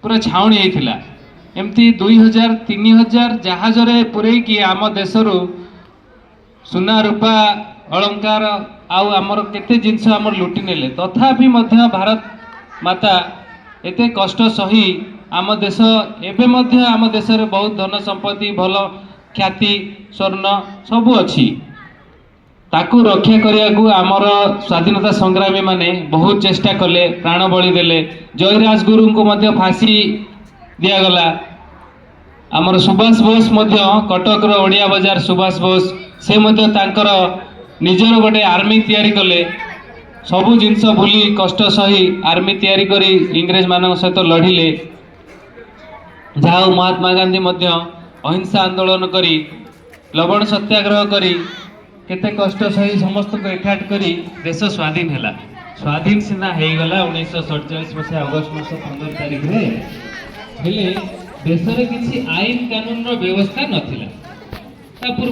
पूरा छाउणी होता एमती 2000-3000 जहाज पूरे कि आम देश सुना रूपा अलंकार आउ आमर केते जिनस आमर लुटि नेले तथापि मध्य भारत माता एते कष्ट सही आम देश एबे मध्य आम देश रे बहुत धन संपत्ति भल ख्याति स्वर्ण सबू अच्छी ताकू रक्षा करिया को आमर स्वाधीनता संग्रामी माने बहुत चेष्टा कले प्राण बलि देले। जयराज गुरु को मध्य फांसी दिया गला। आमर सुभाष बोस मध्य कटक रो ओडिया बाजार सुभाष बोस से मध्य तांकर निजर गोटे आर्मी तैयारी कले सबू जिनस भूली कष्ट सही आर्मी तैयारी करी इंग्रेज मान सहित लड़िले। जहाँ महात्मा गांधी मध्य अहिंसा आंदोलन करी लवण सत्याग्रह करी केते कष्ट सही समस्त को एकाठ करी देश स्वाधीन हैला। स्वाधीन सीना हो गला 1947 मसीहा अगस्त मास 15 तारिख रे हेले देश रे किछि आईन कानून रो व्यवस्था नथिला।